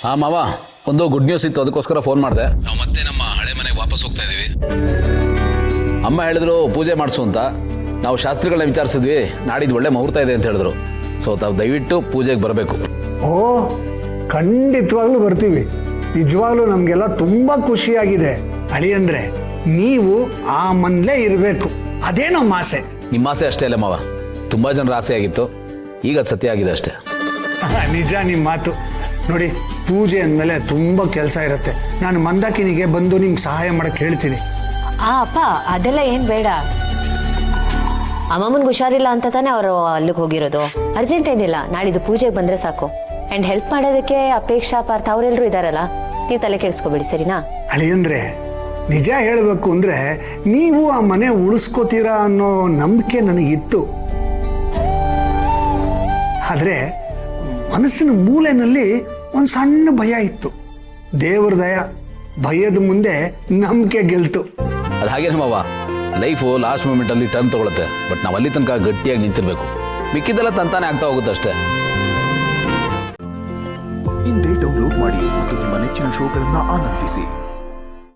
ಹಾಂ ಮಾವ, ಒಂದು ಗುಡ್ ನ್ಯೂಸ್ ಇತ್ತು, ಅದಕ್ಕೋಸ್ಕರ ಫೋನ್ ಮಾಡಿದೆ. ನಾವು ಮತ್ತೆ ನಮ್ಮ ಹಳೆ ಮನೆಗೆ ವಾಪಸ್ ಹೋಗ್ತಾ ಇದ್ದೀವಿ. ಅಮ್ಮ ಹೇಳಿದ್ರು ಪೂಜೆ ಮಾಡಿಸು ಅಂತ. ನಾವು ಶಾಸ್ತ್ರಿಗಳನ್ನ ವಿಚಾರಿಸಿದ್ವಿ, ನಾಡಿದ್ದು ಒಳ್ಳೆ ಮುಹೂರ್ತ ಇದೆ ಅಂತ ಹೇಳಿದ್ರು. ಸೊ ತಾವು ದಯವಿಟ್ಟು ಪೂಜೆಗೆ ಬರಬೇಕು. ಓ, ಖಂಡಿತವಾಗ್ಲೂ ಬರ್ತೀವಿ. ನಿಜವಾಗ್ಲೂ ನಮಗೆಲ್ಲ ತುಂಬ ಖುಷಿಯಾಗಿದೆ. ಅಳಿಯಂದ್ರೆ ನೀವು ಆ ಮನೇಲೇ ಇರಬೇಕು, ಅದೇ ನಮ್ಮ ಆಸೆ. ನಿಮ್ಮ ಆಸೆ ಅಷ್ಟೇ ಅಲ್ಲ ಮಾವ, ತುಂಬ ಜನರ ಆಸೆ ಆಗಿತ್ತು, ಈಗ ಅದು ಸತ್ಯ ಆಗಿದೆ ಅಷ್ಟೇ. ನಿಜ ನಿಮ್ಮ ಮಾತು. ನೋಡಿ, ಪೂಜೆ ಅಂದಮೇಲೆ ತುಂಬ ಕೆಲಸ ಇರುತ್ತೆ. ನಾನು ಮಂದಾಕಿನಿಗೆ ಬಂದು ನಿಮ್ಗೆ ಸಹಾಯ ಮಾಡಕ್ಕೆ ಹೇಳ್ತೀನಿ. ಅಪ್ಪ ಅದೆಲ್ಲ ಏನು ಬೇಡ. ಅಮ್ಮಮ್ಮನಿಗೆ ಹುಷಾರಿಲ್ಲ ಅಂತ ತಾನೇ ಅವರು ಅಲ್ಲಿಗೆ ಹೋಗಿರೋದು. ಅರ್ಜೆಂಟ್ ಏನಿಲ್ಲ, ನಾಳಿದ್ದು ಪೂಜೆಗೆ ಬಂದರೆ ಸಾಕು. ಆ್ಯಂಡ್ ಹೆಲ್ಪ್ ಮಾಡೋದಕ್ಕೆ ಅಪೇಕ್ಷಾ ಪಾರ್ಥ ಅವರೆಲ್ಲರೂ ಇದ್ದಾರಲ್ಲ, ನೀವು ತಲೆ ಕೆಡಿಸ್ಕೋಬೇಡಿ, ಸರಿನಾ? ಅಳಿಯಂದ್ರೆ ನಿಜ ಹೇಳಬೇಕು ಅಂದರೆ ನೀವು ಆ ಮನೆ ಉಳಿಸ್ಕೋತೀರಾ ಅನ್ನೋ ನಂಬಿಕೆ ನನಗಿತ್ತು. ಆದರೆ ಮನಸ್ಸಿನ ಮೂಲೆಯಲ್ಲಿ ಒಂದು ಸಣ್ಣ ಭಯ ಇತ್ತು. ದೇವ್ರ ದಯ, ಭಯದ ಮುಂದೆ ನಂಬಿಕೆ ಗೆಲ್ತು. ಅದು ಹಾಗೇನೆ ಮಾವ, ಲೈಫು ಲಾಸ್ಟ್ ಮೂಮೆಂಟಲ್ಲಿ ಟರ್ನ್ ತೊಗೊಳುತ್ತೆ. ಬಟ್ ನಾವು ಅಲ್ಲಿ ತನಕ ಗಟ್ಟಿಯಾಗಿ ನಿಂತಿರ್ಬೇಕು. ಮಿಕ್ಕಿದ್ದೆಲ್ಲ ತಂತಾನೆ ಆಗ್ತಾ ಹೋಗುತ್ತೆ ಅಷ್ಟೇ. ಇಂದೇ ಡೌನ್ಲೋಡ್ ಮಾಡಿ ಮತ್ತು ನಿಮ್ಮ ನೆಚ್ಚಿನ ಶೋಗಳನ್ನು ಆನಂದಿಸಿ.